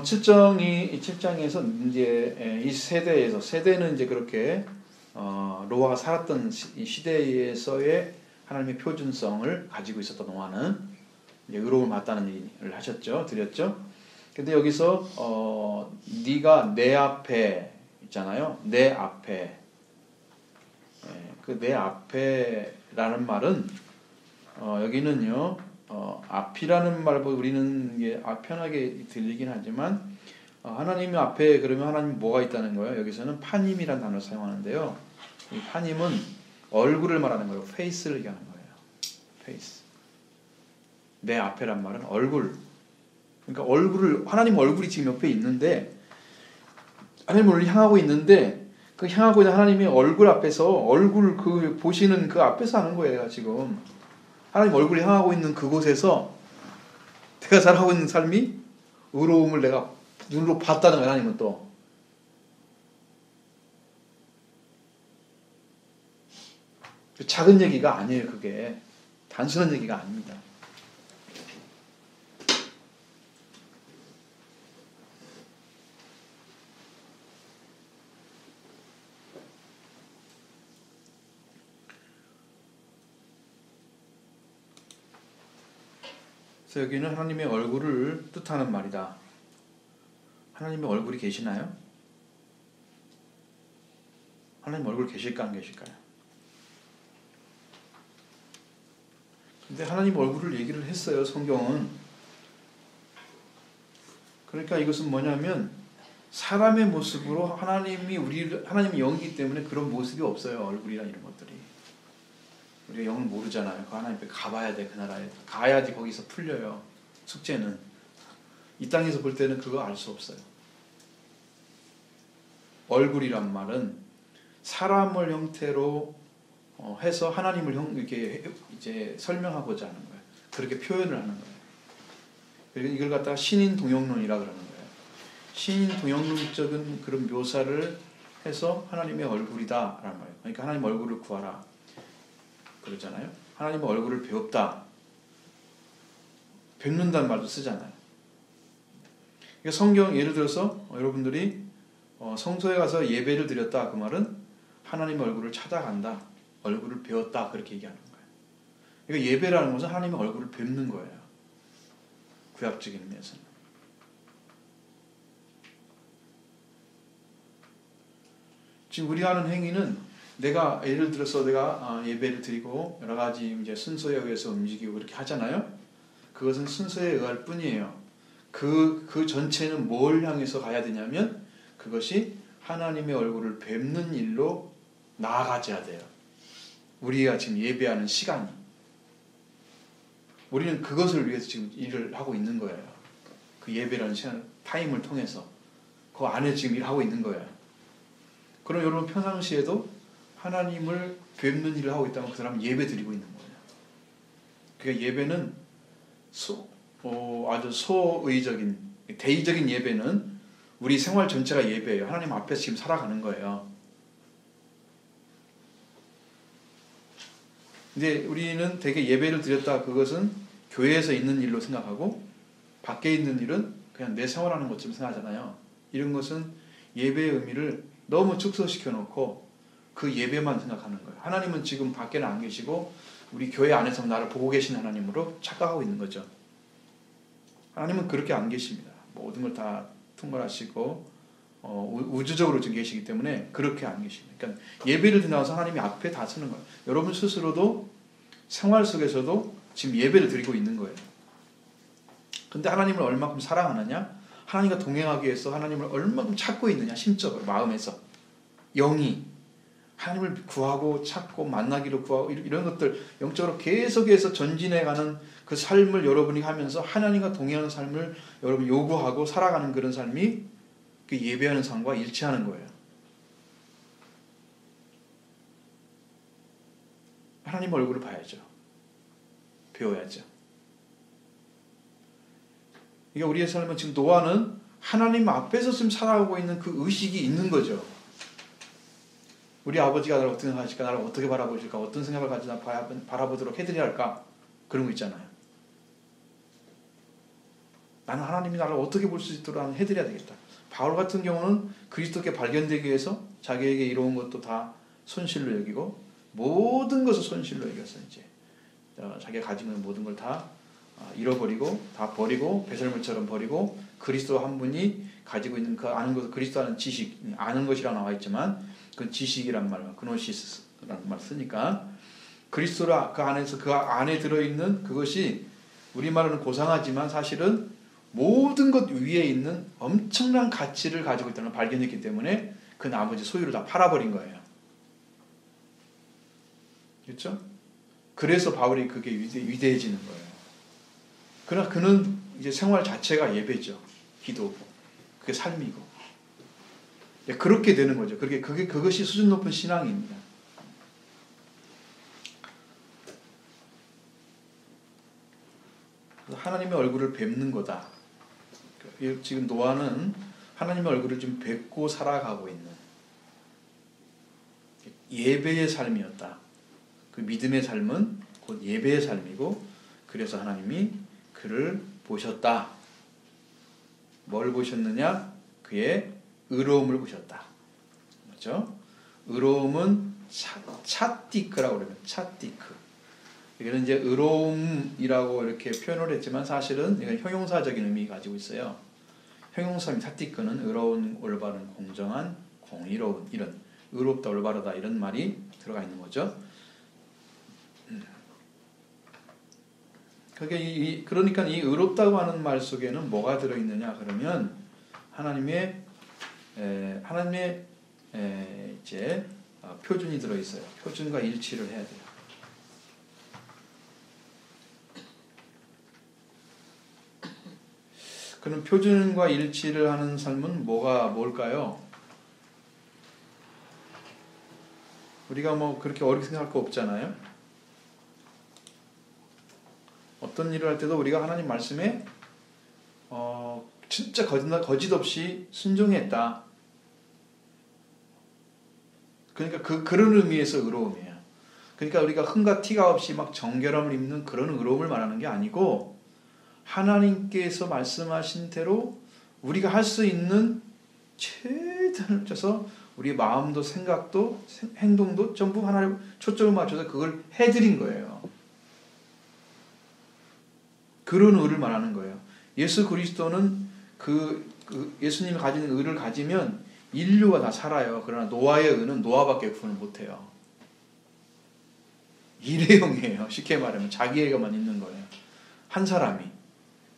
칠 7장에서 이제 이 세대는 이제 그렇게 노아가 살았던 이 시대에서의 하나님의 표준성을 가지고 있었던 노아는 이제 의로움을 받다는 얘기를 드렸죠. 근데 여기서 네가 내 앞에 있잖아요. 내 앞에. 그 내 앞에라는 말은 여기는요. 앞이라는 말보다 우리는 이게 편하게 들리긴 하지만 하나님 앞에 그러면 하나님 뭐가 있다는 거예요? 여기서는 파님이라는 단어를 사용하는데요. 이 파님은 얼굴을 말하는 거예요. 페이스를 얘기하는 거예요. 페이스. 내 앞에란 말은 얼굴. 그러니까 하나님 얼굴이 지금 옆에 있는데 하나님을 향하고 있는데 그 향하고 있는 하나님의 얼굴 앞에서 얼굴 그 보시는 그 앞에서 하는 거예요. 지금 하나님 얼굴이 향하고 있는 그곳에서 내가 살아가고 있는 삶이 의로움을 내가 눈으로 봤다는 거예요. 하나님은 또. 작은 얘기가 아니에요. 그게 단순한 얘기가 아닙니다. 그래서 여기는 하나님의 얼굴을 뜻하는 말이다. 하나님의 얼굴이 계시나요? 하나님 얼굴 계실까 안 계실까요? 근데 하나님 얼굴을 얘기를 했어요. 성경은. 그러니까 이것은 뭐냐면 사람의 모습으로 하나님이 영이기 때문에 그런 모습이 없어요. 얼굴이나 이런 것들이. 우리가 영을 모르잖아요. 그 하나님 앞에 가봐야 돼. 그 나라에 가야지 거기서 풀려요. 숙제는. 이 땅에서 볼 때는 그거 알 수 없어요. 얼굴이란 말은 사람을 형태로 해서 하나님을 이렇게 이제 설명하고자 하는 거예요. 그렇게 표현을 하는 거예요. 그리고 이걸 갖다가 신인 동영론이라 그러는 거예요. 신인 동영론적인 그런 묘사를 해서 하나님의 얼굴이다라는 말이에요. 그러니까 하나님 얼굴을 구하라 그러잖아요. 하나님의 얼굴을 배웠다. 뵙는다는 말도 쓰잖아요. 그러니까 성경 예를 들어서 여러분들이 성소에 가서 예배를 드렸다. 그 말은 하나님의 얼굴을 찾아간다. 얼굴을 배웠다. 그렇게 얘기하는 거예요. 그러니까 예배라는 것은 하나님의 얼굴을 뵙는 거예요. 구약적인 의미에서는. 지금 우리가 하는 행위는 내가 예를 들어서 내가 예배를 드리고 여러 가지 이제 순서에 의해서 움직이고 그렇게 하잖아요. 그것은 순서에 의할 뿐이에요. 그 전체는 뭘 향해서 가야 되냐면 그것이 하나님의 얼굴을 뵙는 일로 나아가야 돼요. 우리가 지금 예배하는 시간이. 우리는 그것을 위해서 지금 일을 하고 있는 거예요. 그 예배라는 시간, 타임을 통해서. 그 안에 지금 일하고 있는 거예요. 그럼 여러분 평상시에도 하나님을 뵙는 일을 하고 있다면 그 사람은 예배 드리고 있는 거예요. 그러니까 예배는 아주 소의적인, 대의적인 예배는 우리 생활 전체가 예배예요. 하나님 앞에서 지금 살아가는 거예요. 근데 우리는 되게 예배를 드렸다. 그것은 교회에서 있는 일로 생각하고 밖에 있는 일은 그냥 내 생활하는 것처럼 생각하잖아요. 이런 것은 예배의 의미를 너무 축소시켜 놓고 그 예배만 생각하는 거예요. 하나님은 지금 밖에는 안 계시고 우리 교회 안에서 나를 보고 계신 하나님으로 착각하고 있는 거죠. 하나님은 그렇게 안 계십니다. 모든 걸 다 통괄하시고 우주적으로 지금 계시기 때문에 그렇게 안 계십니다. 그러니까 예배를 드나와서 하나님이 앞에 다 서는 거예요. 여러분 스스로도 생활 속에서도 지금 예배를 드리고 있는 거예요. 근데 하나님을 얼마큼 사랑하느냐? 하나님과 동행하기 위해서 하나님을 얼마큼 찾고 있느냐? 심적으로, 마음에서. 영이 하나님을 구하고 찾고 만나기로 구하고 이런 것들 영적으로 계속해서 전진해가는 그 삶을 여러분이 하면서 하나님과 동행하는 삶을 여러분 요구하고 살아가는 그런 삶이 그 예배하는 삶과 일치하는 거예요. 하나님 얼굴을 봐야죠. 배워야죠. 이게 우리의 삶은 지금 노아는 하나님 앞에서 지금 살아가고 있는 그 의식이 있는 거죠. 우리 아버지가 나를 어떻게 생각하실까? 나를 어떻게 바라보실까? 어떤 생각을 가지고 바라보도록 해드려야 할까? 그런 거 있잖아요. 나는 하나님이 나를 어떻게 볼 수 있도록 해드려야 되겠다. 바울 같은 경우는 그리스도께 발견되기 위해서 자기에게 이루어온 것도 다 손실로 여기고 모든 것을 손실로 여겨서 이제 자기가 가지고 있는 모든 걸 다 잃어버리고 다 버리고 배설물처럼 버리고 그리스도 한 분이 가지고 있는 그 아는 것을 그리스도라는 지식, 아는 것이라 나와 있지만 그 지식이란 말, 그노시스라는 말 쓰니까 그리스도라 그 안에서 그 안에 들어있는 그것이 우리말로는 고상하지만 사실은 모든 것 위에 있는 엄청난 가치를 가지고 있다는 걸 발견했기 때문에 그 나머지 소유를 다 팔아버린 거예요. 그렇죠? 그래서 바울이 그게 위대해지는 거예요. 그러나 그는 이제 생활 자체가 예배죠. 기도고 그게 삶이고 그렇게 되는 거죠. 그것이 수준 높은 신앙입니다. 하나님의 얼굴을 뵙는 거다. 지금 노아는 하나님의 얼굴을 좀 뵙고 살아가고 있는 예배의 삶이었다. 그 믿음의 삶은 곧 예배의 삶이고 그래서 하나님이 그를 보셨다. 뭘 보셨느냐? 그의 의로움을 보셨다. 그렇죠? 의로움은 차티크라고 그러면 차티크. 이거는 이제 의로움이라고 이렇게 표현을 했지만 사실은 이건 형용사적인 의미가 가지고 있어요. 형용사인 차티크는 의로운, 올바른, 공정한, 공의로운 이런 의롭다, 올바르다 이런 말이 들어가 있는 거죠. 그러니까 이 의롭다고 하는 말 속에는 뭐가 들어있느냐 그러면 하나님의 이제 표준이 들어있어요. 표준과 일치를 해야 돼요. 그럼 표준과 일치를 하는 삶은 뭘까요? 우리가 뭐 그렇게 어렵게 생각할 거 없잖아요. 어떤 일을 할 때도 우리가 하나님 말씀에 진짜 거짓 없이 순종했다. 그러니까 그런 의미에서 의로움이에요. 그러니까 우리가 흠과 티가 없이 막 정결함을 입는 그런 의로움을 말하는 게 아니고 하나님께서 말씀하신 대로 우리가 할 수 있는 최대한을 쳐서 우리 마음도 생각도 행동도 전부 하나님 초점을 맞춰서 그걸 해드린 거예요. 그런 의를 말하는 거예요. 예수 그리스도는 예수님이 가지는 의를 가지면 인류가 다 살아요. 그러나 노아의 의는 노아밖에 구원을 못해요. 일회용이에요. 쉽게 말하면 자기애가만 있는 거예요. 한 사람이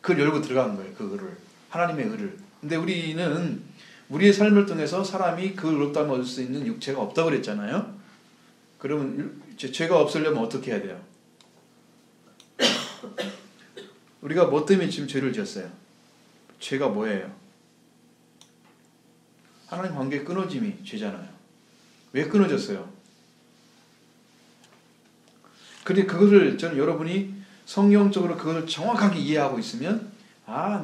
그걸 열고 들어간 거예요. 그 의를, 하나님의 의를. 근데 우리는 우리의 삶을 통해서 사람이 그 의롭다함을 얻을 수 있는 육체가 없다고 그랬잖아요. 그러면 죄가 없으려면 어떻게 해야 돼요? 우리가 뭐 때문에 지금 죄를 지었어요? 죄가 뭐예요? 하나님 관계 끊어짐이 죄잖아요. 왜 끊어졌어요? 근데 그것을 저는 여러분이 성경적으로 그것을 정확하게 이해하고 있으면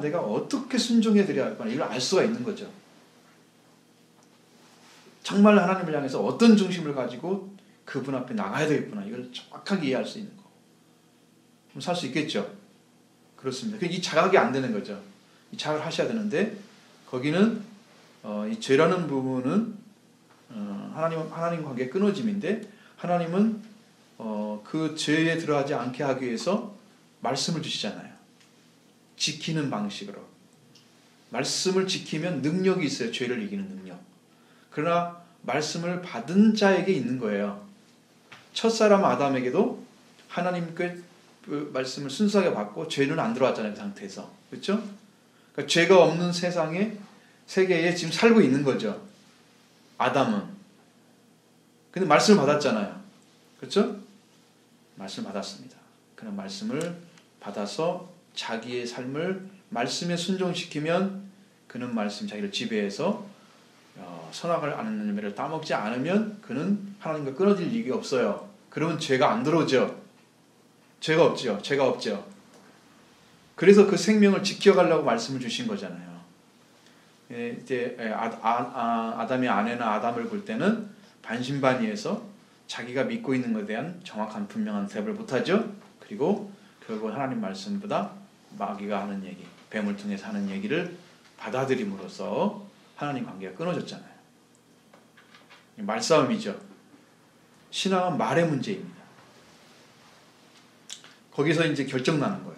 내가 어떻게 순종해 드려야 할까 이걸 알 수가 있는 거죠. 정말 하나님을 향해서 어떤 중심을 가지고 그분 앞에 나가야 되겠구나 이걸 정확하게 이해할 수 있는 거. 그럼 살 수 있겠죠. 그렇습니다. 이 자각이 안 되는 거죠. 이 자각을 하셔야 되는데 거기는 이 죄라는 부분은 하나님 관계 끊어짐인데 하나님은 그 죄에 들어가지 않게 하기 위해서 말씀을 주시잖아요. 지키는 방식으로. 말씀을 지키면 능력이 있어요. 죄를 이기는 능력. 그러나 말씀을 받은 자에게 있는 거예요. 첫사람 아담에게도 하나님께 그 말씀을 순수하게 받고 죄는 안 들어왔잖아요. 그 상태에서. 그렇죠? 그러니까 죄가 없는 세계에 지금 살고 있는 거죠. 아담은. 근데 말씀을 받았잖아요. 그렇죠? 말씀을 받았습니다. 그런 말씀을 받아서 자기의 삶을 말씀에 순종시키면 그는 말씀 자기를 지배해서 선악을 아는 열매를 따먹지 않으면 그는 하나님과 끊어질 일이 없어요. 그러면 죄가 안 들어오죠. 죄가 없죠. 그래서 그 생명을 지켜가려고 말씀을 주신 거잖아요. 이제 아담의 아내나 아담을 볼 때는 반신반의해서 자기가 믿고 있는 것에 대한 정확한 분명한 대답을 못하죠. 그리고 결국 하나님 말씀보다 마귀가 하는 얘기, 뱀을 통해서 하는 얘기를 받아들임으로써 하나님 관계가 끊어졌잖아요. 말싸움이죠. 신앙은 말의 문제입니다. 거기서 이제 결정나는 거예요.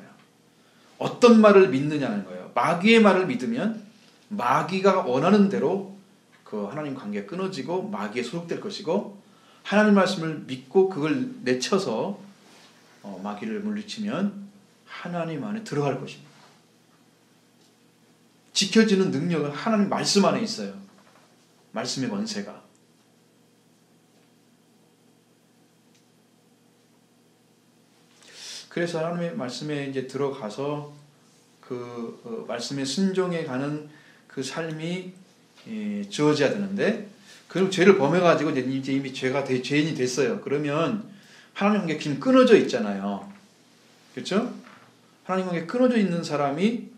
어떤 말을 믿느냐는 거예요. 마귀의 말을 믿으면 마귀가 원하는 대로 그 하나님 관계가 끊어지고 마귀에 소속될 것이고, 하나님 말씀을 믿고 그걸 내쳐서 마귀를 물리치면 하나님 안에 들어갈 것입니다. 지켜지는 능력은 하나님 말씀 안에 있어요. 말씀의 권세가. 그래서 하나님의 말씀에 이제 들어가서 그 말씀에 순종해 가는 그 삶이 주어져야 되는데, 그리고 죄를 범해가지고 이제 이미 죄인이 됐어요. 그러면 하나님 관계 지금 끊어져 있잖아요. 그렇죠? 하나님 관계 끊어져 있는 사람이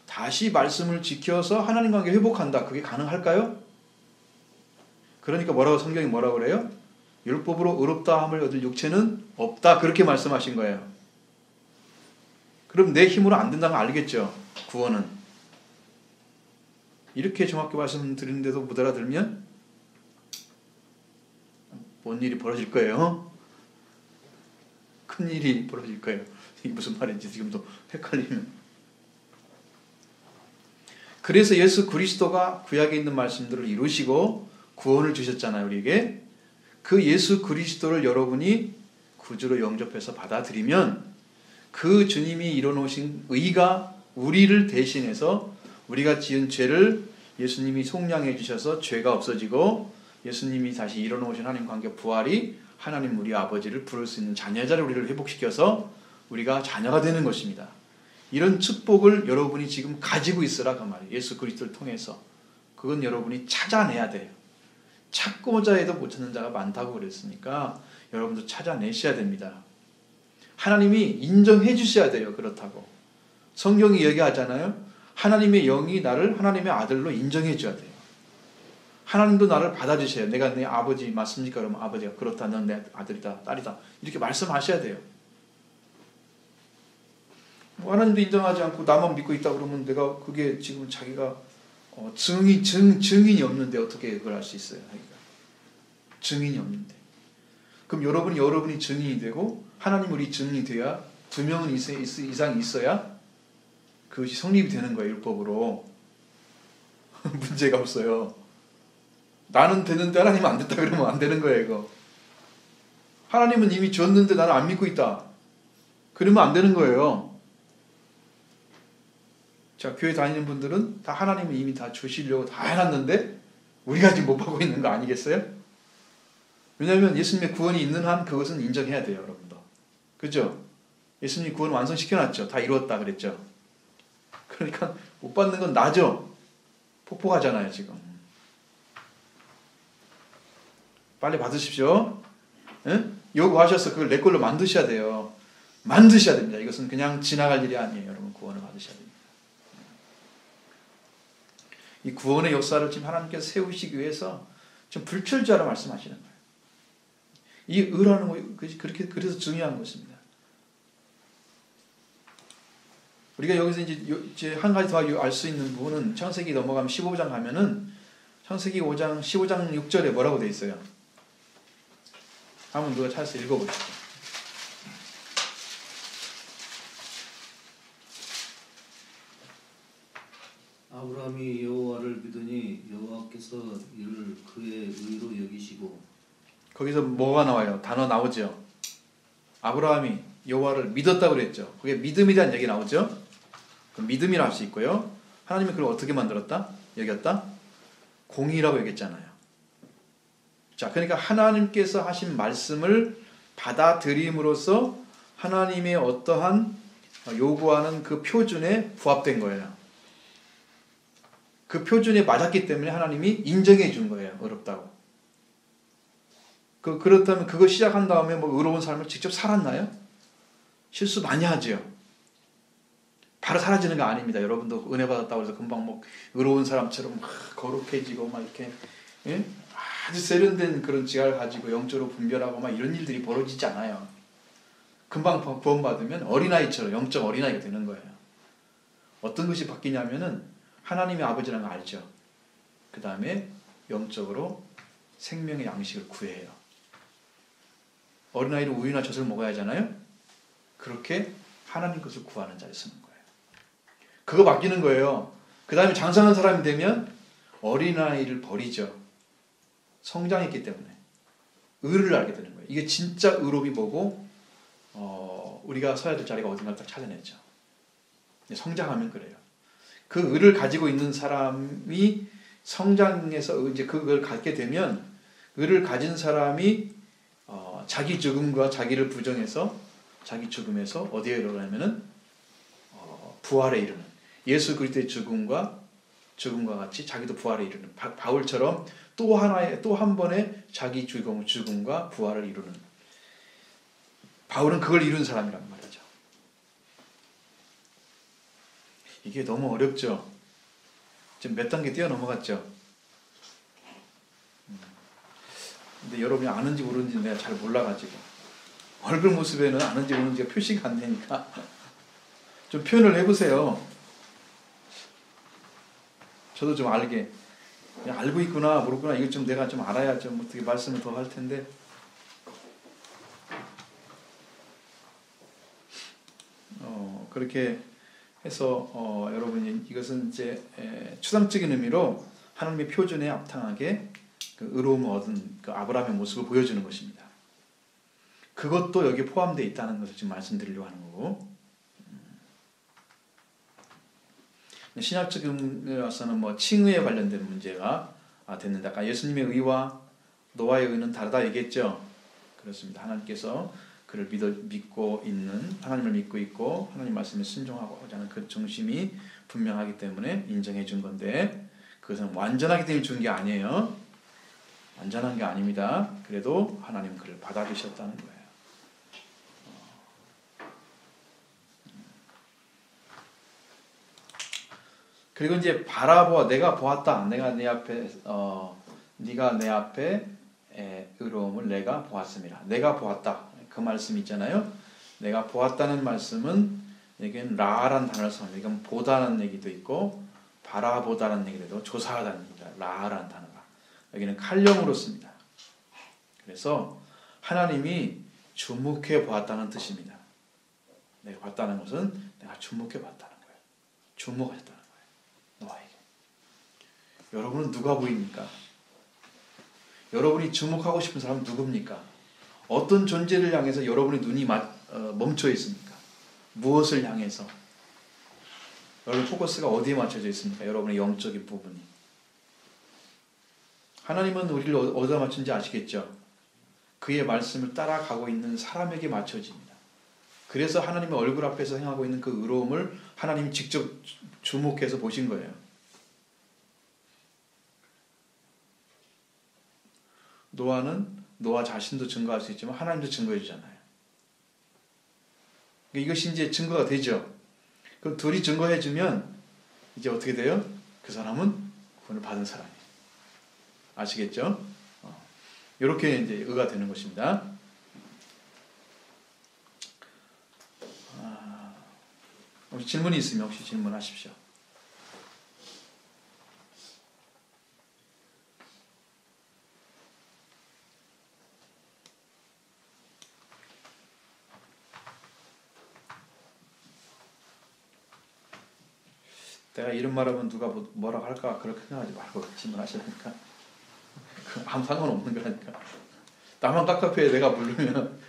다시 말씀을 지켜서 하나님 관계 회복한다. 그게 가능할까요? 그러니까 성경이 뭐라고 그래요? 율법으로 의롭다함을 얻을 육체는 없다. 그렇게 말씀하신 거예요. 그럼 내 힘으로 안 된다는 거 알겠죠? 구원은. 이렇게 정확히 말씀드리는데도 못 알아들면 뭔 일이 벌어질 거예요? 큰 일이 벌어질 거예요. 이게 무슨 말인지 지금도 헷갈리면. 그래서 예수 그리스도가 구약에 있는 말씀들을 이루시고 구원을 주셨잖아요, 우리에게. 그 예수 그리스도를 여러분이 구주로 영접해서 받아들이면 그 주님이 이뤄놓으신 의가 우리를 대신해서 우리가 지은 죄를 예수님이 속량해 주셔서 죄가 없어지고, 예수님이 다시 이뤄놓으신 하나님 관계 부활이 하나님 우리 아버지를 부를 수 있는 자녀자를 우리를 회복시켜서 우리가 자녀가 되는 것입니다. 이런 축복을 여러분이 지금 가지고 있으라 그 말이에요. 예수 그리스도를 통해서. 그건 여러분이 찾아내야 돼요. 찾고자 해도 못 찾는 자가 많다고 그랬으니까 여러분도 찾아내셔야 됩니다. 하나님이 인정해 주셔야 돼요. 그렇다고. 성경이 얘기하잖아요. 하나님의 영이 나를 하나님의 아들로 인정해 줘야 돼요. 하나님도 나를 받아주셔요. 내가 내 아버지 맞습니까? 그러면 아버지가 그렇다. 넌 내 아들이다. 딸이다. 이렇게 말씀하셔야 돼요. 하나님도 인정하지 않고 나만 믿고 있다 그러면 내가 그게 지금 자기가 증인이 없는데 어떻게 그걸 할 수 있어요? 증인이 없는데. 그럼 여러분이 증인이 되고 하나님 우리 증인이 돼야 2명은 이상 있어야 그것이 성립이 되는 거예요. 율법으로. 문제가 없어요. 나는 되는데 하나님은 안 됐다 그러면 안 되는 거예요. 이거. 하나님은 이미 줬는데 나는 안 믿고 있다. 그러면 안 되는 거예요. 자, 교회 다니는 분들은 다 하나님은 이미 다 주시려고 다 해놨는데 우리가 지금 못 받고 있는 거 아니겠어요? 왜냐하면 예수님의 구원이 있는 한 그것은 인정해야 돼요. 여러분도. 그죠? 예수님이 구원 완성시켜놨죠. 다 이루었다 그랬죠. 그러니까 못 받는 건 나죠. 폭포가잖아요 지금. 빨리 받으십시오. 예? 요구하셔서 그걸 내 걸로 만드셔야 돼요. 만드셔야 됩니다. 이것은 그냥 지나갈 일이 아니에요. 여러분 구원을 받으셔야 됩니다. 이 구원의 역사를 지금 하나님께서 세우시기 위해서 좀 불철주야로 말씀하시는 거예요. 이 의라는 거 그래서 중요한 것입니다. 우리가 여기서 이제 한 가지 더 알 수 있는 부분은 창세기 넘어가면 15장 가면은 창세기 5장 15장 6절에 뭐라고 돼 있어요? 한번 누가 찾아서 읽어보시죠. 아브라함이 여호와를 믿으니 여호와께서 이를 그의 의로 여기시고. 거기서 뭐가 나와요? 단어 나오죠. 아브라함이 여호와를 믿었다고 그랬죠. 그게 믿음에 대한 얘기 나오죠. 그럼 믿음이라 할 수 있고요. 하나님이 그걸 어떻게 만들었다? 여겼다? 공의라고 얘기했잖아요. 자, 그러니까 하나님께서 하신 말씀을 받아들임으로써 하나님의 어떠한 요구하는 그 표준에 부합된 거예요. 그 표준에 맞았기 때문에 하나님이 인정해 준 거예요. 어렵다고. 그렇다면 그거 시작한 다음에 뭐 의로운 삶을 직접 살았나요? 실수 많이 하죠. 바로 사라지는 거 아닙니다. 여러분도 은혜 받았다고 해서 금방 뭐 의로운 사람처럼 막 거룩해지고 막 이렇게, 예? 아주 세련된 그런 지각을 가지고 영적으로 분별하고 막 이런 일들이 벌어지지 않아요. 금방 구원받으면 어린아이처럼 영적 어린아이가 되는 거예요. 어떤 것이 바뀌냐면은 하나님의 아버지라는 걸 알죠. 그 다음에 영적으로 생명의 양식을 구해요. 어린아이는 우유나 젖을 먹어야 하잖아요. 그렇게 하나님 것을 구하는 자를 쓰는 거예요. 그거 바뀌는 거예요. 그 다음에 장성한 사람이 되면 어린아이를 버리죠. 성장했기 때문에 의를 알게 되는 거예요. 이게 진짜 의롭이 뭐고 우리가 서야 될 자리가 어딘가 딱 찾아냈죠. 성장하면 그래요. 그 의를 가지고 있는 사람이 성장해서 이제 그걸 갖게 되면 의를 가진 사람이 자기 죽음과 자기를 부정해서 자기 죽음에서 어디에 이르냐면은 부활에 이르는 예수 그리스도의 죽음과 같이 자기도 부활에 이르는 바울처럼 또 한 번의 자기 죽음과 부활을 이루는 바울은 그걸 이룬 사람이란 말이죠. 이게 너무 어렵죠. 지금 몇 단계 뛰어넘어갔죠. 근데 여러분이 아는지 모르는지 내가 잘 몰라가지고 얼굴 모습에는 아는지 모르는지가 표시가 안 되니까 좀 표현을 해보세요. 저도 좀 알게 그냥 알고 있구나 모르구나 이거 좀 내가 좀 알아야 좀 어떻게 말씀을 더 할 텐데 그렇게 해서 여러분이 이것은 이제 추상적인 의미로 하나님의 표준에 합당하게 그 의로움을 얻은 그 아브라함의 모습을 보여주는 것입니다. 그것도 여기에 포함되어 있다는 것을 지금 말씀드리려고 하는 거고 신약적인 와서는 뭐 칭의에 관련된 문제가 됐는데 아까 예수님의 의와 노아의 의는 다르다 얘기했죠. 그렇습니다. 하나님께서 그를 믿고 있는 하나님을 믿고 있고 하나님 말씀에 순종하고자 하는 그 중심이 분명하기 때문에 인정해 준 건데 그것은 완전하기 때문에 준 게 아니에요. 완전한 게 아닙니다. 그래도 하나님 그를 받아주셨다는 거예요. 그리고 이제 바라보아 내가 보았다. 내가 내 앞에 네가 내 앞에 의로움을 내가 보았습니다. 내가 보았다. 그 말씀 있잖아요. 내가 보았다는 말씀은 여기는 라라는 단어를 씁니다. 이건 보다는 얘기도 있고 바라보다는 얘기도 있고 조사하다는 얘기다. 라라는 단어가 여기는 칼령으로 씁니다. 그래서 하나님이 주목해 보았다는 뜻입니다. 내가 봤다는 것은 내가 주목해 봤다는 거예요. 주목하셨다는 거예요. 노아에게. 여러분은 누가 보입니까? 여러분이 주목하고 싶은 사람은 누굽니까? 어떤 존재를 향해서 여러분의 눈이 멈춰 있습니까? 무엇을 향해서? 여러분 포커스가 어디에 맞춰져 있습니까? 여러분의 영적인 부분이. 하나님은 우리를 어디다 맞춘지 아시겠죠? 그의 말씀을 따라가고 있는 사람에게 맞춰집니다. 그래서 하나님의 얼굴 앞에서 행하고 있는 그 의로움을 하나님이 직접 주목해서 보신 거예요. 노아 자신도 증거할 수 있지만 하나님도 증거해 주잖아요. 이것이 이제 증거가 되죠. 그 둘이 증거해 주면 이제 어떻게 돼요? 그 사람은 구원을 받은 사람이에요. 아시겠죠? 이렇게 이제 의가 되는 것입니다. 혹시 질문이 있으면 혹시 질문하십시오. 내가 이런 말하면 누가 뭐라고 할까 그렇게 생각하지 말고 질문하시라니까. 아무 상관없는 거라니까. 나만 깝깝해 내가 부르면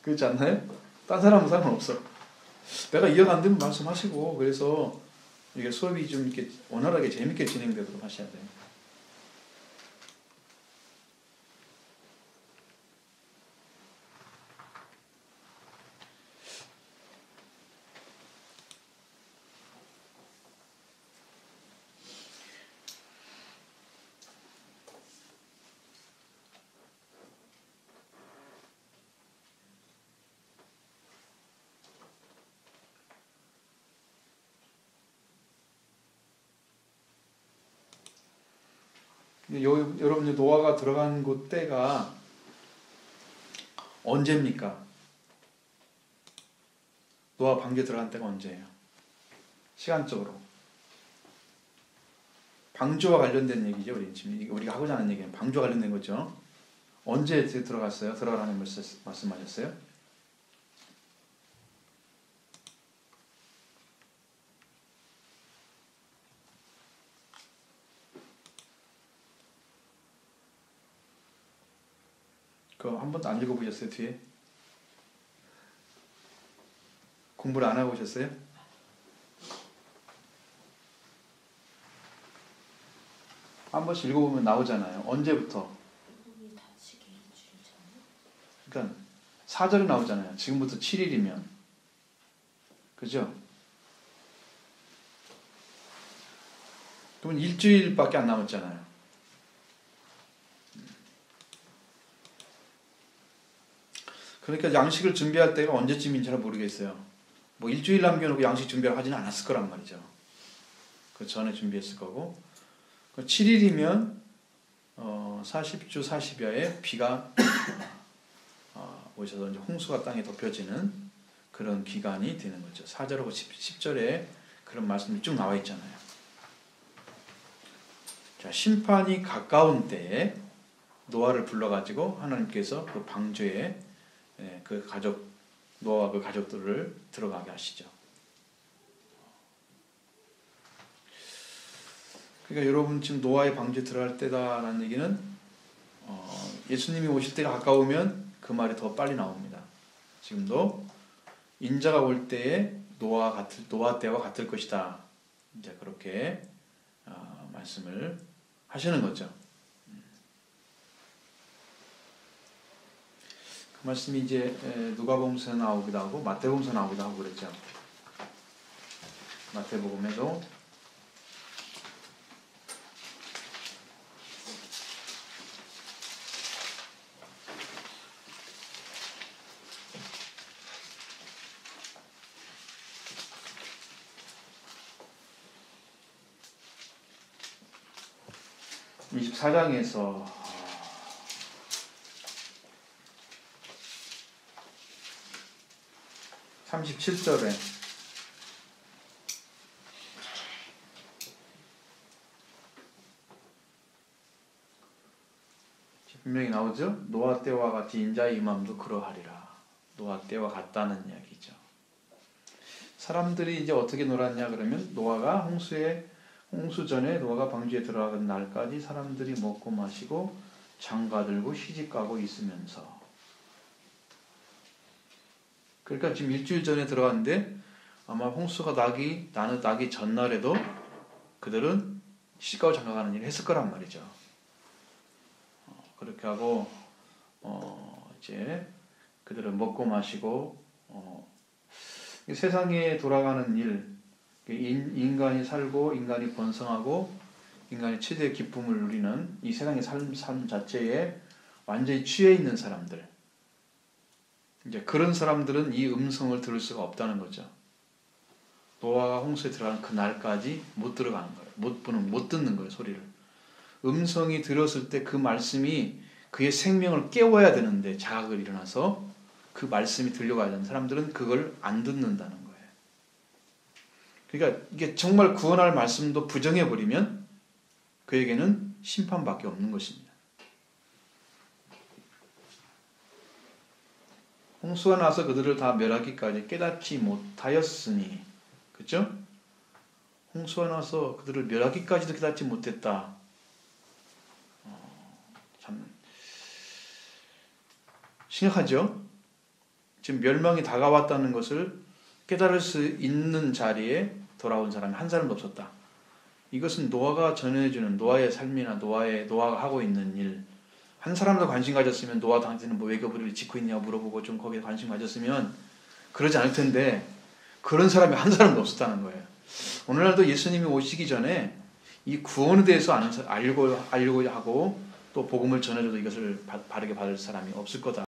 그렇지 않나요? 딴 사람은 상관없어. 내가 이해가 안 되면 말씀하시고 그래서 이게 수업이 좀 이렇게 원활하게 재밌게 진행되도록 하셔야 돼요. 여러분 노아가 들어간 그 때가 언제입니까? 노아 방주에 들어간 때가 언제예요? 시간적으로. 방주와 관련된 얘기죠. 우리 지금 우리가 하고자 하는 얘기는 방주와 관련된 거죠. 언제 들어갔어요? 들어가라는 말씀하셨어요? 그거 한 번도 안 읽어보셨어요? 뒤에? 공부를 안 하고 오셨어요? 한 번씩 읽어보면 나오잖아요. 언제부터? 그러니까 4절에 나오잖아요. 지금부터 7일이면. 그죠? 그러면 일주일밖에 안 남았잖아요. 그러니까 양식을 준비할 때가 언제쯤인지 잘 모르겠어요. 뭐 일주일 남겨놓고 양식 준비를 하지는 않았을 거란 말이죠. 그 전에 준비했을 거고. 7일이면 40주 40야에 비가 오셔서 이제 홍수가 땅에 덮여지는 그런 기간이 되는 거죠. 4절하고 10절에 그런 말씀이 쭉 나와 있잖아요. 자, 심판이 가까운 때에 노아를 불러가지고 하나님께서 그 방주에 그 가족 노아와 그 가족들을 들어가게 하시죠. 그러니까 여러분 지금 노아의 방주에 들어갈 때다라는 얘기는 예수님이 오실 때가 가까우면 그 말이 더 빨리 나옵니다. 지금도 인자가 올 때에 노아 때와 같을 것이다. 이제 그렇게 말씀을 하시는 거죠. 그 말씀이 이제 누가복음서에 나오기도 하고 마태복음서에 나오기도 하고 그랬죠. 마태복음에도 24장에서 37절에 분명히 나오죠. 노아 때와 같이 인자의 임함도 그러하리라. 노아 때와 같다는 이야기죠. 사람들이 이제 어떻게 놀았냐 그러면 노아가 홍수 전에 노아가 방주에 들어가는 날까지 사람들이 먹고 마시고 장가들고 시집가고 있으면서, 그러니까 지금 일주일 전에 들어갔는데 아마 홍수가 나기 전날에도 그들은 시집가고 장가가는 일을 했을 거란 말이죠. 그렇게 하고 이제 그들은 먹고 마시고 세상에 돌아가는 일, 인간이 살고 인간이 번성하고 인간이 최대의 기쁨을 누리는 이 세상의 삶 자체에 완전히 취해 있는 사람들, 이제 그런 사람들은 이 음성을 들을 수가 없다는 거죠. 노아가 홍수에 들어가는 그 날까지 못 들어가는 거예요. 못 듣는 거예요, 소리를. 음성이 들었을 때 그 말씀이 그의 생명을 깨워야 되는데, 자각을 일어나서 그 말씀이 들려가야 되는 사람들은 그걸 안 듣는다는 거예요. 그러니까 이게 정말 구원할 말씀도 부정해버리면 그에게는 심판밖에 없는 것입니다. 홍수가 나서 그들을 다 멸하기까지 깨닫지 못하였으니, 그렇죠? 홍수가 나서 그들을 멸하기까지도 깨닫지 못했다. 참 심각하죠. 지금 멸망이 다가왔다는 것을 깨달을 수 있는 자리에 돌아온 사람이 한 사람도 없었다. 이것은 노아가 전해주는 노아의 삶이나 노아가 하고 있는 일, 한 사람도 관심 가졌으면 노아 당신은 뭐 외교부를 짓고 있냐고 물어보고 좀 거기에 관심 가졌으면 그러지 않을 텐데 그런 사람이 한 사람도 없었다는 거예요. 오늘날도 예수님이 오시기 전에 이 구원에 대해서 알고 하고 또 복음을 전해줘도 이것을 바르게 받을 사람이 없을 거다.